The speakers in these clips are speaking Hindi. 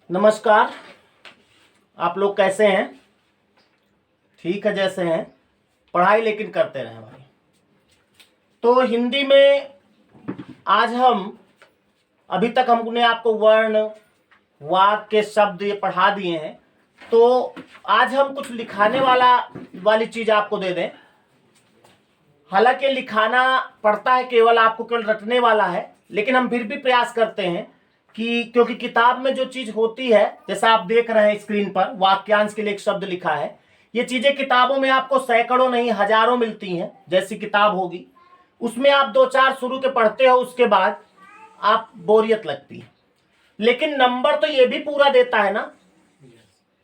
नमस्कार। आप लोग कैसे हैं? ठीक है, जैसे हैं पढ़ाई लेकिन करते रहें भाई। तो हिंदी में आज हम अभी तक हमने आपको वर्ण, वाक्य, शब्द ये पढ़ा दिए हैं। तो आज हम कुछ लिखाने वाली चीज आपको दे दें। हालांकि लिखाना पड़ता है, केवल आपको केवल रटने वाला है, लेकिन हम फिर भी प्रयास करते हैं कि क्योंकि किताब में जो चीज होती है, जैसा आप देख रहे हैं स्क्रीन पर, वाक्यांश के लिए एक शब्द लिखा है। ये चीजें किताबों में आपको सैकड़ों नहीं हजारों मिलती हैं। जैसी किताब होगी उसमें आप दो चार शुरू के पढ़ते हो, उसके बाद आप बोरियत लगती है। लेकिन नंबर तो ये भी पूरा देता है ना।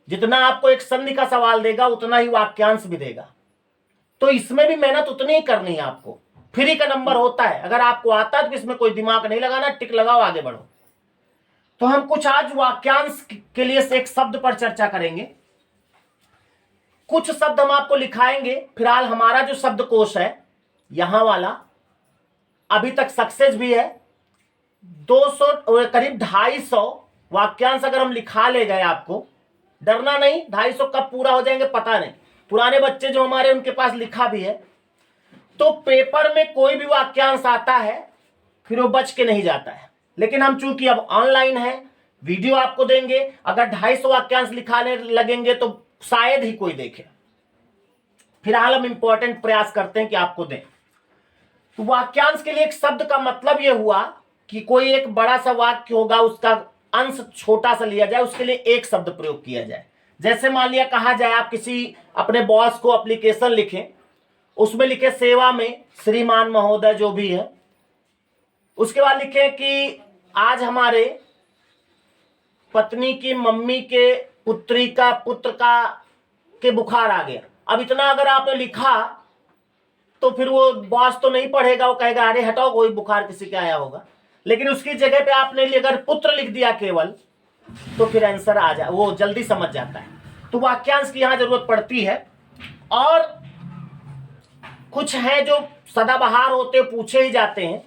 जितना आपको एक संधि का सवाल देगा उतना ही वाक्यांश भी देगा। तो इसमें भी मेहनत उतनी ही करनी है आपको। फ्री का नंबर होता है, अगर आपको आता है तो इसमें कोई दिमाग नहीं लगाना, टिक लगाओ, आगे बढ़ो। तो हम कुछ आज वाक्यांश के लिए से एक शब्द पर चर्चा करेंगे। कुछ शब्द हम आपको लिखाएंगे। फिलहाल हमारा जो शब्दकोश है यहां वाला अभी तक सक्सेस भी है। 200 करीब 250 वाक्यांश अगर हम लिखा ले गए, आपको डरना नहीं। 250 कब पूरा हो जाएंगे पता नहीं। पुराने बच्चे जो हमारे, उनके पास लिखा भी है। तो पेपर में कोई भी वाक्यांश आता है फिर वो बच के नहीं जाता है। लेकिन हम चूंकि अब ऑनलाइन है, वीडियो आपको देंगे। अगर 250 वाक्यांश लिखाने लगेंगे तो शायद ही कोई देखे। फिलहाल हम इंपॉर्टेंट प्रयास करते हैं कि आपको दें। तो वाक्यांश के लिए एक शब्द का मतलब यह हुआ कि कोई एक बड़ा सा वाक्य होगा, उसका अंश छोटा सा लिया जाए, उसके लिए एक शब्द प्रयोग किया जाए। जैसे मान लिया कहा जाए आप किसी अपने बॉस को एप्लीकेशन लिखें, उसमें लिखे सेवा में श्रीमान महोदय जो भी है। उसके बाद लिखे कि आज हमारे पत्नी की मम्मी के पुत्री का पुत्र का के बुखार आ गया। अब इतना अगर आपने लिखा तो फिर वो बॉस तो नहीं पढ़ेगा, वो कहेगा अरे हटाओ, कोई बुखार किसी के आया होगा। लेकिन उसकी जगह पे आपने अगर पुत्र लिख दिया केवल, तो फिर आंसर आ जाए, वो जल्दी समझ जाता है। तो वाक्यांश की यहां जरूरत पड़ती है। और कुछ है जो सदाबहार होते, पूछे ही जाते हैं,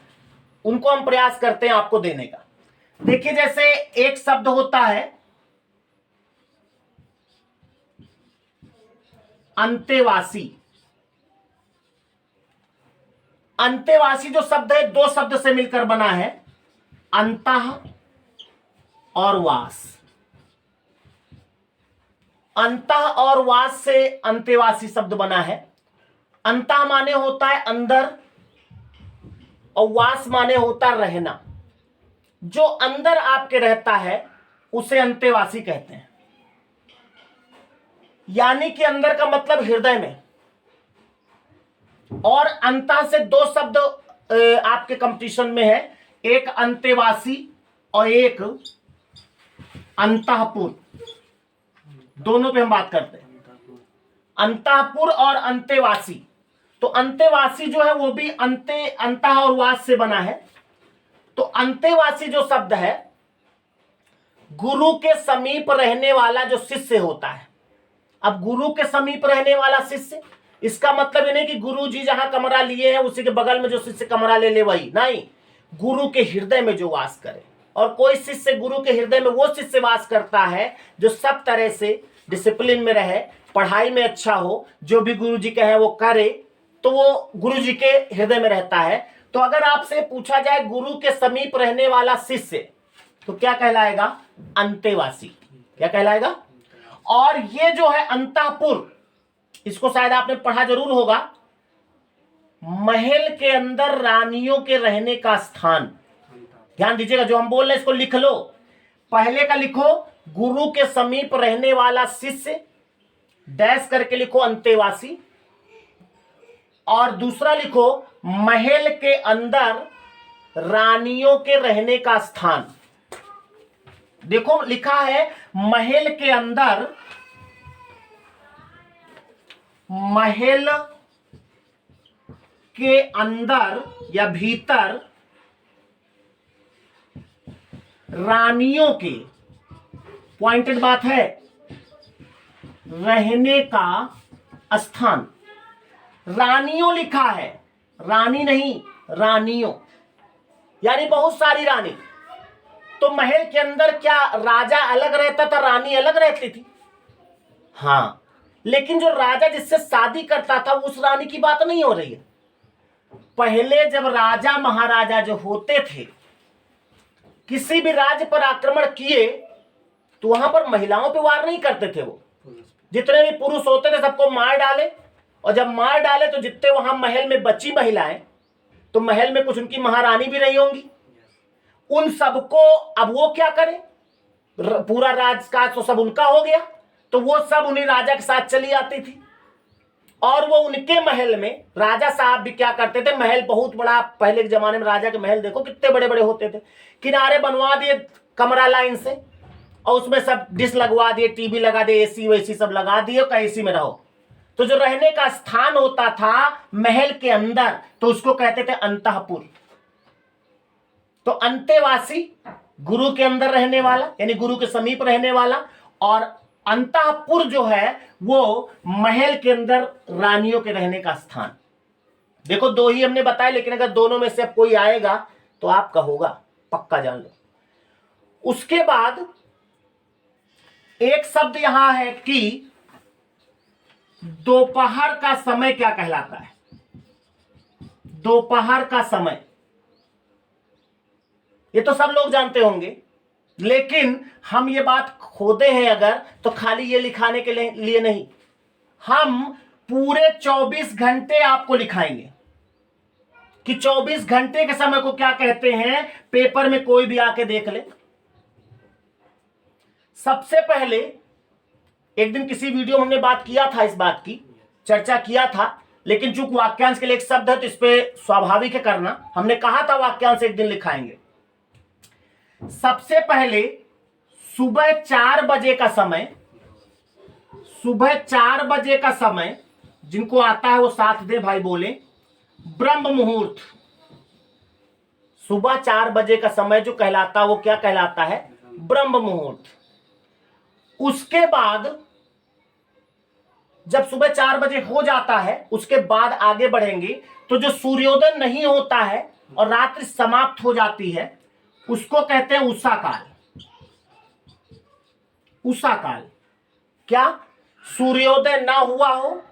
उनको हम प्रयास करते हैं आपको देने का। देखिए, जैसे एक शब्द होता है अंतेवासी। अंतेवासी जो शब्द है, दो शब्द से मिलकर बना है, अंतः और वास। अंतः और वास से अंतेवासी शब्द बना है। अंतः माने होता है अंदर, और वास माने होता रहना। जो अंदर आपके रहता है उसे अंतेवासी कहते हैं। यानी कि अंदर का मतलब हृदय में। और अंतः से दो शब्द आपके कंपटीशन में है, एक अंतेवासी और एक अंतःपुर। दोनों पे हम बात करते हैं, अंतःपुर और अंतेवासी। तो अंतेवासी जो है वो भी अंतः और वास से बना है। तो अंतेवासी जो शब्द है, गुरु के समीप रहने वाला जो शिष्य होता है। अब गुरु के समीप रहने वाला शिष्य, इसका मतलब ये नहीं कि गुरु जी जहां कमरा लिए हैं उसी के बगल में जो शिष्य कमरा ले ले वही नहीं, गुरु के हृदय में जो वास करे। और कोई शिष्य गुरु के हृदय में वो शिष्य वास करता है जो सब तरह से डिसिप्लिन में रहे, पढ़ाई में अच्छा हो, जो भी गुरु जी कहे वो करे, तो वो गुरु जी के हृदय में रहता है। तो अगर आपसे पूछा जाए गुरु के समीप रहने वाला शिष्य, तो क्या कहलाएगा? अंतेवासी। क्या कहलाएगा? और ये जो है अंतःपुर, इसको शायद आपने पढ़ा जरूर होगा, महल के अंदर रानियों के रहने का स्थान। ध्यान दीजिएगा, जो हम बोल रहे हैं इसको लिख लो। पहले का लिखो गुरु के समीप रहने वाला शिष्य, डैश करके लिखो अंतेवासी। और दूसरा लिखो महल के अंदर रानियों के रहने का स्थान। देखो लिखा है महल के अंदर, महल के अंदर या भीतर रानियों के, पॉइंटेड बात है, रहने का स्थान। रानियों लिखा है, रानी नहीं, रानियों, यानी बहुत सारी रानी। तो महल के अंदर क्या राजा अलग रहता था, रानी अलग रहती थी? हाँ, लेकिन जो राजा जिससे शादी करता था उस रानी की बात नहीं हो रही है। पहले जब राजा महाराजा जो होते थे किसी भी राज्य पर आक्रमण किए तो वहां पर महिलाओं पे वार नहीं करते थे। वो जितने भी पुरुष होते थे सबको मार डाले, और जब मार डाले तो जितने वहां महल में बची महिलाएं, तो महल में कुछ उनकी महारानी भी नहीं होंगी, उन सबको अब वो क्या करे, पूरा राजकाज तो सब उनका हो गया, तो वो सब उन्हीं राजा के साथ चली आती थी। और वो उनके महल में राजा साहब भी क्या करते थे, महल बहुत बड़ा, पहले के जमाने में राजा के महल देखो कितने बड़े बड़े होते थे, किनारे बनवा दिए कमरा लाइन से, और उसमें सब डिश लगवा दिए, टीवी लगा दिए, एसी वैसी सब लगा दिए, और एसी में रहो। तो जो रहने का स्थान होता था महल के अंदर, तो उसको कहते थे अंतःपुर। तो अंतेवासी गुरु के अंदर रहने वाला, यानी गुरु के समीप रहने वाला, और अंतःपुर जो है वो महल के अंदर रानियों के रहने का स्थान। देखो दो ही हमने बताए, लेकिन अगर दोनों में से अब कोई आएगा तो आपका होगा, पक्का जान लो। उसके बाद एक शब्द यहां है कि दोपहर का समय क्या कहलाता है। दोपहर का समय ये तो सब लोग जानते होंगे, लेकिन हम ये बात खोदे हैं अगर, तो खाली ये लिखाने के लिए नहीं, हम पूरे 24 घंटे आपको लिखाएंगे कि 24 घंटे के समय को क्या कहते हैं। पेपर में कोई भी आके देख ले। सबसे पहले एक दिन किसी वीडियो में हमने बात किया था, इस बात की चर्चा किया था, लेकिन चूंकि वाक्यांश के लिए एक शब्द है तो इस पे स्वाभाविक है करना। हमने कहा था वाक्यांश एक दिन लिखाएंगे। सबसे पहले सुबह 4 बजे का समय, सुबह 4 बजे का समय, जिनको आता है वो साथ दे भाई, बोले ब्रह्म मुहूर्त। सुबह 4 बजे का समय जो कहलाता है वो क्या कहलाता है, ब्रह्म मुहूर्त। उसके बाद जब सुबह 4 बजे हो जाता है, उसके बाद आगे बढ़ेंगे तो जो सूर्योदय नहीं होता है और रात्रि समाप्त हो जाती है उसको कहते हैं उषा काल। उषा काल क्या, सूर्योदय ना हुआ हो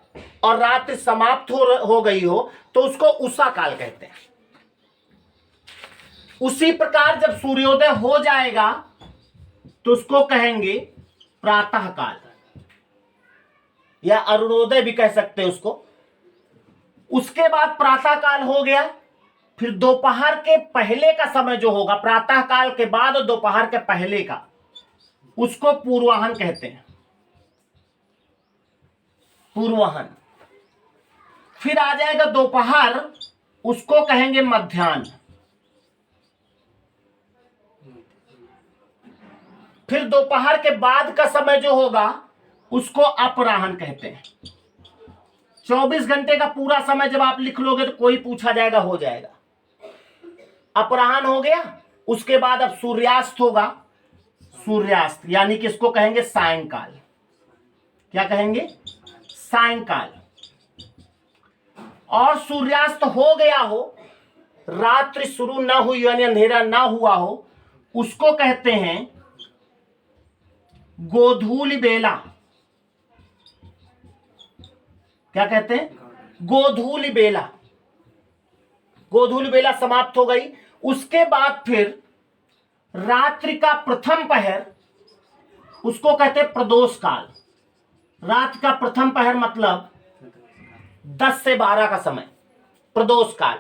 और रात्रि समाप्त हो गई हो तो उसको उषा काल कहते हैं। उसी प्रकार जब सूर्योदय हो जाएगा तो उसको कहेंगे प्रातः काल, या अरुणोदय भी कह सकते हैं उसको। उसके बाद प्रातः काल हो गया, फिर दोपहर के पहले का समय जो होगा, प्रातः काल के बाद और दोपहर के पहले का, उसको पूर्वाहन कहते हैं, पूर्वाहन। फिर आ जाएगा दोपहर, उसको कहेंगे मध्याह्न। फिर दोपहर के बाद का समय जो होगा उसको अपराह्न कहते हैं। 24 घंटे का पूरा समय जब आप लिख लोगे तो कोई पूछा जाएगा, हो जाएगा। अपराह्न हो गया, उसके बाद अब सूर्यास्त होगा। सूर्यास्त यानी कि इसको कहेंगे सायंकाल। क्या कहेंगे, सायंकाल। और सूर्यास्त हो गया हो, रात्रि शुरू ना हुई यानी अंधेरा ना हुआ हो, उसको कहते हैं गोधूलि बेला। क्या कहते हैं, गोधूलि बेला। गोधूलि बेला समाप्त हो गई। उसके बाद फिर रात्रि का प्रथम पहर, उसको कहते हैं प्रदोष काल। रात का प्रथम पहर मतलब 10 से 12 का समय, प्रदोष काल।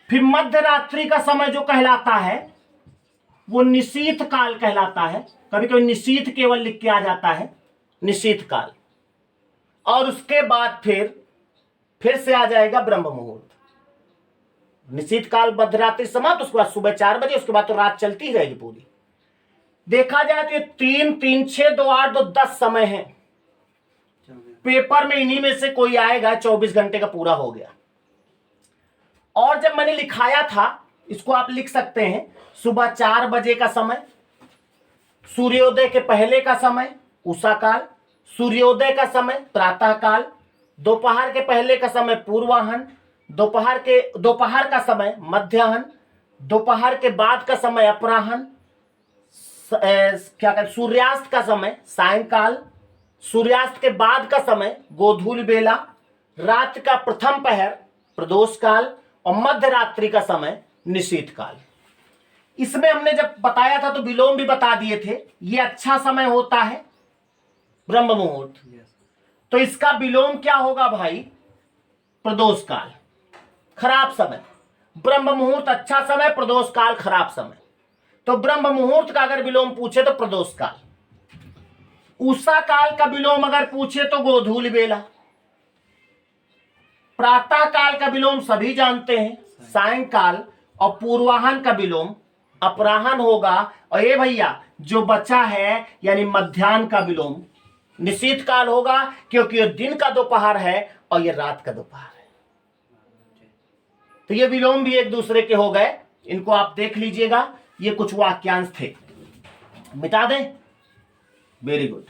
फिर मध्य रात्रि का समय जो कहलाता है वो निशीथ काल कहलाता है। कभी कभी निशीथ केवल लिख के आ जाता है, निशीथ काल। और उसके बाद फिर से आ जाएगा ब्रह्म मुहूर्त। निशीथ काल मध्यरात्रि समाप्त, उसके बाद सुबह 4 बजे, उसके बाद तो रात चलती रहेगी पूरी। देखा जाए तो ये 3, 3, 6, 2, 8, 2, 10 समय है। पेपर में इन्हीं में से कोई आएगा, 24 घंटे का पूरा हो गया। और जब मैंने लिखाया था, इसको आप लिख सकते हैं, सुबह 4 बजे का समय, सूर्योदय के पहले का समय उषा काल, सूर्योदय का समय प्रातः काल, दोपहर के पहले का समय पूर्वाहन, दोपहर का समय मध्याह्न, दोपहर के बाद का समय अपराह्न, क्या कहते, सूर्यास्त का समय सायंकाल, सूर्यास्त के बाद का समय गोधूल बेला, रात का प्रथम पहर प्रदोष काल और मध्य रात्रि का समय निशीथ काल। इसमें हमने जब बताया था तो विलोम भी बता दिए थे। ये अच्छा समय होता है ब्रह्म मुहूर्त, तो इसका विलोम क्या होगा भाई? प्रदोष काल खराब समय, ब्रह्म मुहूर्त अच्छा समय, प्रदोष काल खराब समय। तो ब्रह्म मुहूर्त का अगर विलोम पूछे तो प्रदोष काल, उषा काल का विलोम अगर पूछे तो गोधूल बेला, प्रातः काल का विलोम सभी जानते हैं सायंकाल, और पूर्वाहन का विलोम अपराहन होगा। और ये भैया जो बचा है यानी मध्याह्न का विलोम निशीथ काल होगा, क्योंकि ये दिन का दोपहर है और ये रात का दोपहर है। तो ये विलोम भी एक दूसरे के हो गए, इनको आप देख लीजिएगा। ये कुछ वाक्यांश थे, मिटा दें? Very good.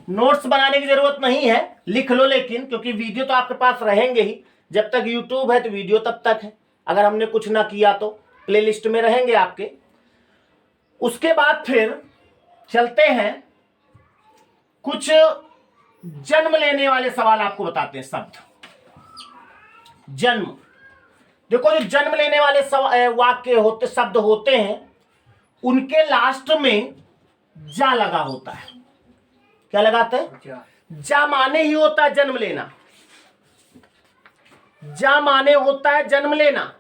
नोट्स बनाने की जरूरत नहीं है, लिख लो लेकिन, क्योंकि वीडियो तो आपके पास रहेंगे ही। जब तक यूट्यूब है तो वीडियो तब तक है, अगर हमने कुछ ना किया तो प्लेलिस्ट में रहेंगे आपके। उसके बाद फिर चलते हैं, कुछ जन्म लेने वाले सवाल आपको बताते हैं। शब्द जन्म, देखो जो जन्म लेने वाले वाक्य होते, शब्द होते हैं, उनके लास्ट में जा लगा होता है। क्या लगाते हैं? जा माने ही होता है जन्म लेना, जा माने होता है जन्म लेना।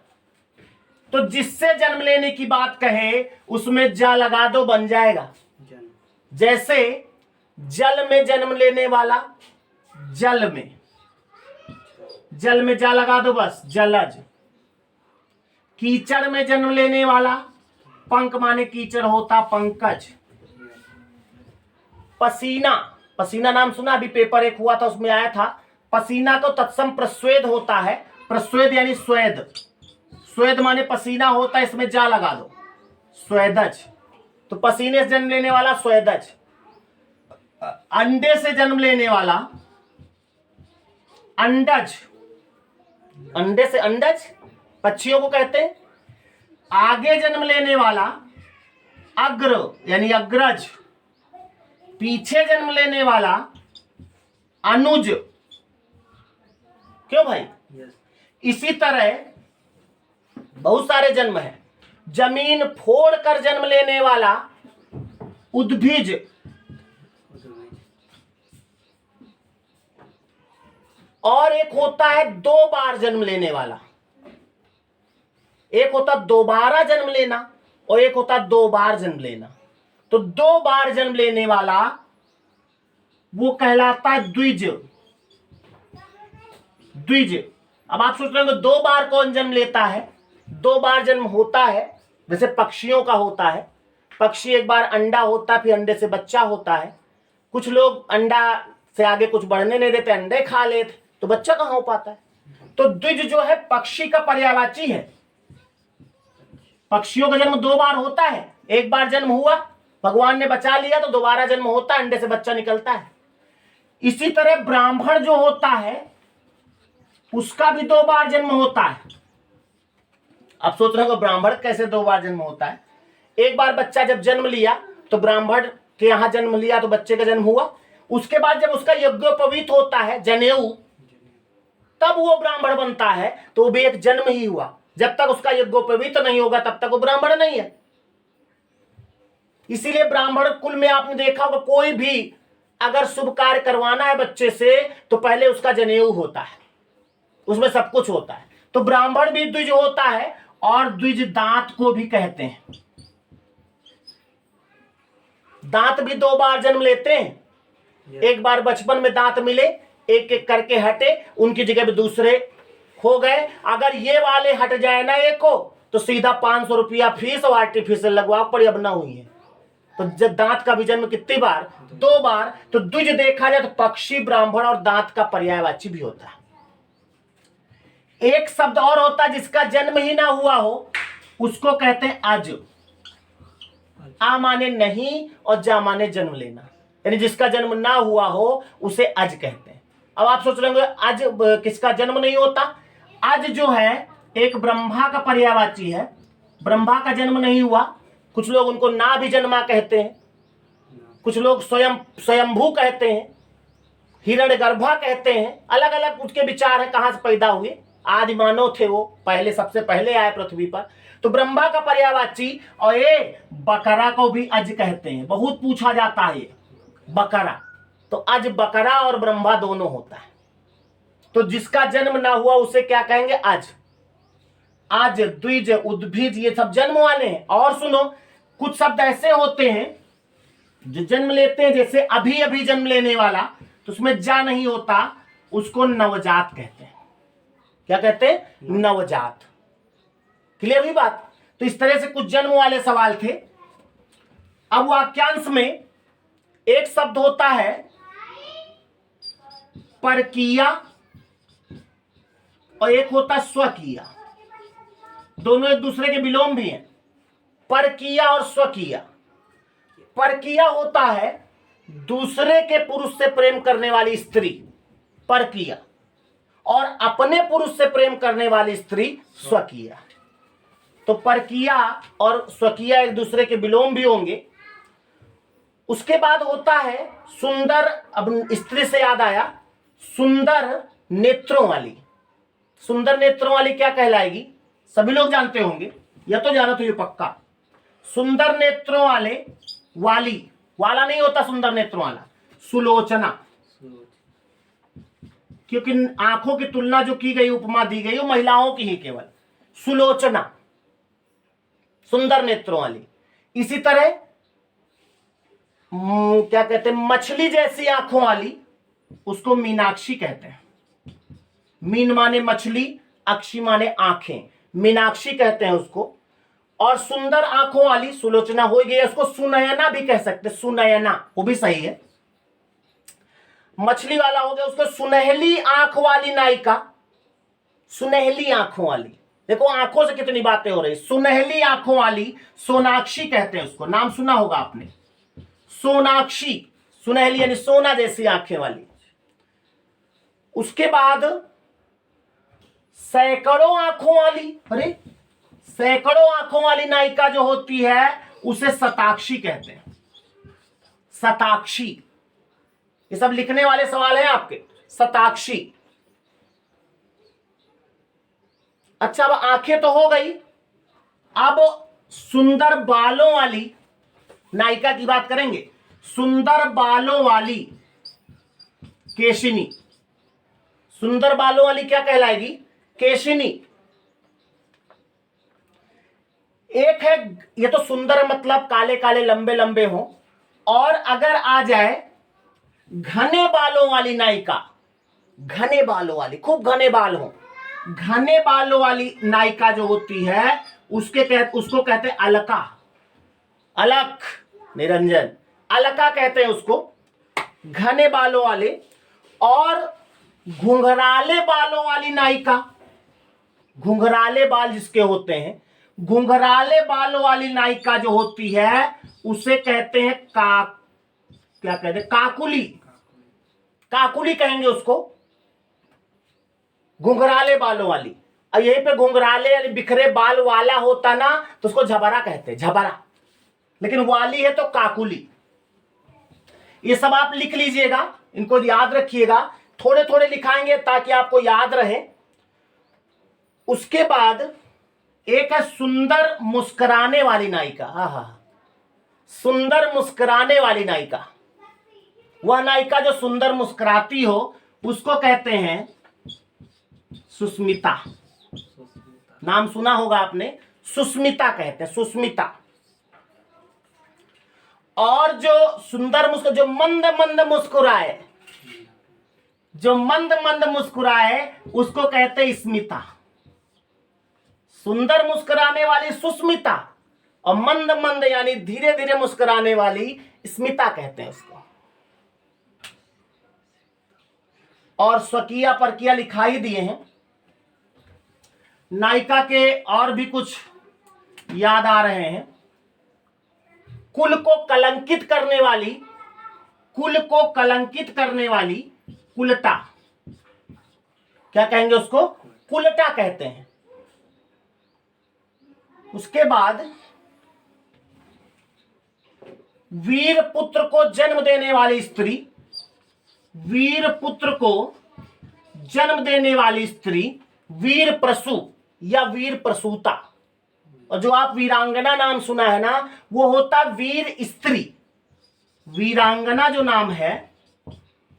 तो जिससे जन्म लेने की बात कहे उसमें जा लगा दो, बन जाएगा। जैसे जल में जन्म लेने वाला, जल में, जल में जा लगा दो बस, जलज। कीचड़ में जन्म लेने वाला, पंख माने कीचड़ होता, पंकज। पसीना, पसीना नाम सुना? अभी पेपर एक हुआ था उसमें आया था, पसीना को तत्सम प्रस्वेद होता है, प्रस्वेद यानी स्वेद, स्वेद माने पसीना होता है, इसमें जा लगा दो, स्वेदज। तो पसीने से जन्म लेने वाला स्वेदज। अंडे से जन्म लेने वाला अंडज, अंडे से अंडज पक्षियों को कहते हैं। आगे जन्म लेने वाला अग्र यानी अग्रज, पीछे जन्म लेने वाला अनुज। क्यों भाई? इसी तरह बहुत सारे जन्म हैं। जमीन फोड़ कर जन्म लेने वाला उद्भिज, और एक होता है दो बार जन्म लेने वाला। एक होता दोबारा जन्म लेना और एक होता दो बार जन्म लेना। तो दो बार जन्म लेने वाला वो कहलाता है द्विज, द्विज। अब आप सोच रहे हो दो बार कौन जन्म लेता है? दो बार जन्म होता है, जैसे पक्षियों का होता है। पक्षी एक बार अंडा होता है, फिर अंडे से बच्चा होता है। कुछ लोग अंडा से आगे कुछ बढ़ने नहीं देते, अंडे खा लेते, तो बच्चा कहां हो पाता है? तो द्विज जो है पक्षी का पर्यायवाची है। पक्षियों का जन्म दो बार होता है, एक बार जन्म हुआ, भगवान ने बचा लिया, तो दोबारा जन्म होता है, अंडे से बच्चा निकलता है। इसी तरह ब्राह्मण जो होता है उसका भी दो बार जन्म होता है। अब सोच रहे हो ब्राह्मण कैसे दो बार जन्म होता है? एक बार बच्चा जब जन्म लिया तो ब्राह्मण के यहां जन्म लिया तो बच्चे का जन्म हुआ। उसके बाद जब उसका यज्ञोपवीत होता है, जनेऊ, तब वो ब्राह्मण बनता है, तो वो भी एक जन्म ही हुआ। जब तक उसका यज्ञोपवीत नहीं होगा तब तक वो ब्राह्मण नहीं है। इसीलिए ब्राह्मण कुल में आपने देखा होगा, कोई भी अगर शुभ कार्य करवाना है बच्चे से तो पहले उसका जनेऊ होता है, उसमें सब कुछ होता है। तो ब्राह्मण भी द्विज होता है, और द्विज दांत को भी कहते हैं। दांत भी दो बार जन्म लेते हैं। एक बार बचपन में दांत मिले, एक एक करके हटे, उनकी जगह पे दूसरे हो गए। अगर ये वाले हट जाए ना एक को, तो सीधा 500 रुपया फीस और आर्टिफिशियल लगवा पड़ी, अब ना हुई है। तो जब दांत का भी जन्म कितनी बार? दो बार। तो द्विज देखा जाए तो पक्षी, ब्राह्मण और दांत का पर्यायवाची भी होता है। एक शब्द और होता है जिसका जन्म ही ना हुआ हो, उसको कहते हैं अज। आ माने नहीं और जा माने जन्म लेना, यानी जिसका जन्म ना हुआ हो उसे अज कहते हैं। अब आप सोच रहे होंगे अज किसका जन्म नहीं होता? अज जो है एक ब्रह्मा का पर्यायवाची है। ब्रह्मा का जन्म नहीं हुआ, कुछ लोग उनको नाभिजन्मा कहते हैं, कुछ लोग स्वयंभू कहते हैं, हिरण्यगर्भा कहते हैं। अलग अलग उसके विचार है कहां से पैदा हुए। आदि मानव थे वो, पहले सबसे पहले आए पृथ्वी पर। तो ब्रह्मा का पर्यायवाची। और ये बकरा को भी अज कहते हैं, बहुत पूछा जाता है ये बकरा। तो अज बकरा और ब्रह्मा दोनों होता है। तो जिसका जन्म ना हुआ उसे क्या कहेंगे? अज। आज, द्विज, उद्भिज, ये सब जन्म वाले हैं। और सुनो, कुछ शब्द ऐसे होते हैं जो जन्म लेते हैं, जैसे अभी अभी जन्म लेने वाला, तो उसमें जा नहीं होता, उसको नवजात कहते हैं। क्या कहते हैं? नवजात। क्लियर हुई बात? तो इस तरह से कुछ जन्म वाले सवाल थे। अब वाक्यांश में एक शब्द होता है परकीया और एक होता है स्वकीया। दोनों एक दूसरे के विलोम भी हैं, परकीया और स्वकीया। परकीया होता है दूसरे के पुरुष से प्रेम करने वाली स्त्री, परकीया, और अपने पुरुष से प्रेम करने वाली स्त्री स्वकीया। तो परकीया और स्वकीया एक दूसरे के विलोम भी होंगे। उसके बाद होता है सुंदर। अब स्त्री से याद आया, सुंदर नेत्रों वाली। सुंदर नेत्रों वाली क्या कहलाएगी? सभी लोग जानते होंगे, या तो जाना तो ये पक्का। सुंदर नेत्रों वाले, वाली, वाला नहीं होता सुंदर नेत्रों वाला, सुलोचना। क्योंकि आंखों की तुलना जो की गई, उपमा दी गई, वो महिलाओं की ही केवल। सुलोचना, सुंदर नेत्रों वाली। इसी तरह क्या कहते हैं, मछली जैसी आंखों वाली, उसको मीनाक्षी कहते हैं। मीन माने मछली, अक्षी माने आंखें, मीनाक्षी कहते हैं उसको। और सुंदर आंखों वाली सुलोचना हो गई, उसको सुनयना भी कह सकते, सुनयना, वो भी सही है। मछली वाला हो गया, उसको सुनहली आंख वाली नायिका, सुनहली आंखों वाली। देखो आंखों से कितनी बातें हो रही। सुनहली आंखों वाली सोनाक्षी कहते हैं उसको, नाम सुना होगा आपने, सोनाक्षी। सुनहली यानी सोना जैसी आंखें वाली। उसके बाद सैकड़ों आंखों वाली, अरे सैकड़ों आंखों वाली नायिका जो होती है उसे शताक्षी कहते हैं। शताक्षी, ये सब लिखने वाले सवाल हैं आपके। शताक्षी। अच्छा, अब आंखें तो हो गई। अब सुंदर बालों वाली नायिका की बात करेंगे। सुंदर बालों वाली केशिनी। सुंदर बालों वाली क्या कहलाएगी? केशिनी। एक है, ये तो सुंदर मतलब काले काले लंबे लंबे हो। और अगर आ जाए घने बालों वाली नायिका, घने बालों वाली, खूब घने बाल हो, घने बालों वाली नायिका जो होती है उसको कहते हैं अलका। अलक, निरंजन, अलका कहते हैं उसको, घने बालों वाले। और घुंघराले बालों वाली नायिका, घुंघराले बाल जिसके होते हैं, घुंघराले बालों वाली नायिका जो होती है उसे कहते हैं क्या कहते हैं? काकुली। काकुली कहेंगे उसको, घुंघराले बालों वाली। और यहीं पे घुंघराले यानी बिखरे बाल वाला होता ना, तो उसको झबरा कहते हैं, झबरा। लेकिन वाली है तो काकुली। ये सब आप लिख लीजिएगा, इनको याद रखिएगा, थोड़े थोड़े लिखाएंगे ताकि आपको याद रहे। उसके बाद एक है सुंदर मुस्कुराने वाली नायिका। हा, सुंदर मुस्कुराने वाली नायिका, वह नायिका जो सुंदर मुस्कुराती हो उसको कहते हैं सुस्मिता। नाम सुना होगा आपने, सुस्मिता कहते हैं, सुस्मिता। और जो सुंदर जो मंद मंद मुस्कुराए, जो मंद मंद मुस्कुराए उसको कहते हैं स्मिता। सुंदर मुस्कुराने वाली सुस्मिता और मंद मंद यानी धीरे धीरे मुस्कुराने वाली स्मिता कहते हैं उसको। और स्वकीया परकीया लिखा ही दिए हैं। नायिका के और भी कुछ याद आ रहे हैं। कुल को कलंकित करने वाली, कुल को कलंकित करने वाली कुलटा, क्या कहेंगे उसको? कुलटा कहते हैं। उसके बाद वीर पुत्र को जन्म देने वाली स्त्री, वीर पुत्र को जन्म देने वाली स्त्री वीर प्रसू या वीर प्रसूता। और जो आप वीरांगना नाम सुना है ना, वो होता वीर स्त्री। वीरांगना जो नाम है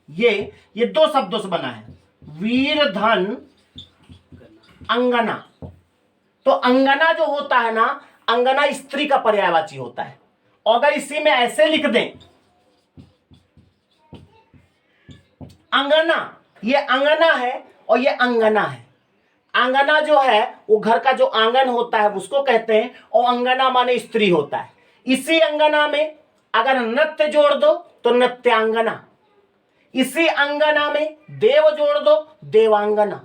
ये दो शब्दों से बना है, वीर धन अंगना। तो अंगना जो होता है ना, अंगना स्त्री का पर्यायवाची होता है। और अगर इसी में ऐसे लिख दें अंगना, ये अंगना है और ये अंगना है। अंगना जो है वो घर का जो आंगन होता है उसको कहते हैं, और अंगना माने स्त्री होता है। इसी अंगना में अगर नृत्य जोड़ दो तो नृत्यांगना, इसी अंगना में देव जोड़ दो देवांगना,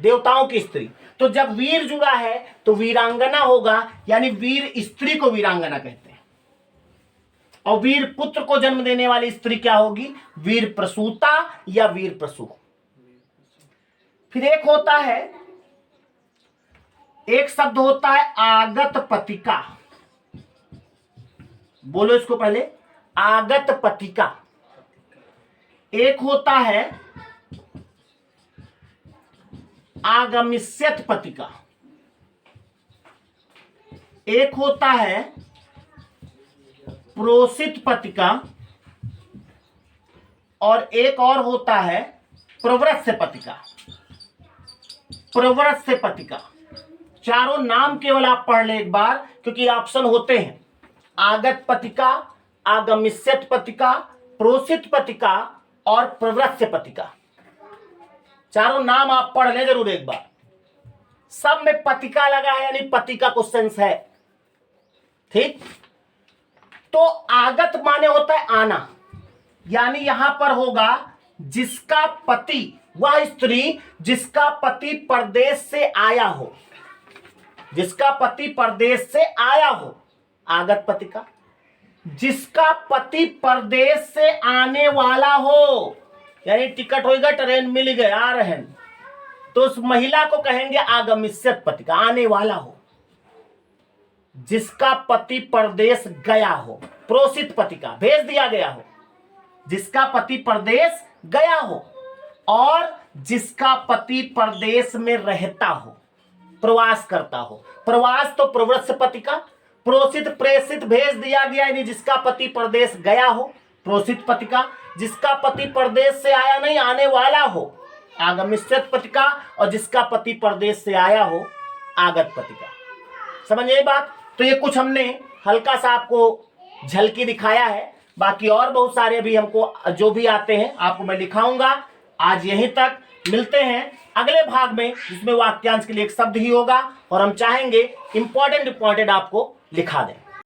देवताओं की स्त्री। तो जब वीर जुड़ा है तो वीरांगना होगा, यानी वीर स्त्री को वीरांगना कहते हैं। और वीर पुत्र को जन्म देने वाली स्त्री क्या होगी? वीर प्रसूता या वीर प्रसू। फिर एक होता है, एक शब्द होता है आगत पतिका। बोलो इसको पहले, आगत पतिका। एक होता है आगमिष्यत पतिका, एक होता है प्रोसित पतिका, और एक और होता है प्रवृत्त पतिका। प्रवृत्त पतिका, चारों नाम केवल आप पढ़ ले एक बार, क्योंकि ऑप्शन होते हैं। आगत पतिका, आगमिष्यत पतिका, प्रोसित पतिका और प्रवृत्त पतिका। चारों नाम आप पढ़ ले जरूर एक बार। सब में पतिका लगा है, यानी पति का क्वेश्चन है। ठीक, तो आगत माने होता है आना, यानी यहां पर होगा जिसका पति, वह स्त्री जिसका पति परदेश से आया हो, जिसका पति परदेश से आया हो, आगत पतिका। जिसका पति परदेश से आने वाला हो, यानी टिकट होगा, ट्रेन मिल गए, आ रहे हैं, तो उस महिला को कहेंगे आगमिष्यत पतिका, आने वाला हो। जिसका पति परदेश गया हो, प्रोसित पतिका, भेज दिया गया हो। जिसका पति परदेश गया हो, और जिसका पति परदेश में रहता हो, प्रवास करता हो। प्रवास तो प्रवृत्त पतिका, प्रोसित प्रेषित भेज दिया गया, यानी जिसका पति परदेश गया हो, प्रोसित पतिका। जिसका पति परदेश से आया नहीं, आने वाला हो, आगमिष्यत पतिका। और जिसका पति परदेश से आया हो, आगत पतिका। समझिए बात। तो ये कुछ हमने हल्का सा आपको झलकी दिखाया है, बाकी और बहुत सारे भी हमको जो भी आते हैं आपको मैं लिखाऊंगा। आज यहीं तक, मिलते हैं अगले भाग में, जिसमें वाक्यांश के लिए एक शब्द ही होगा, और हम चाहेंगे इंपॉर्टेंट आपको लिखा दें।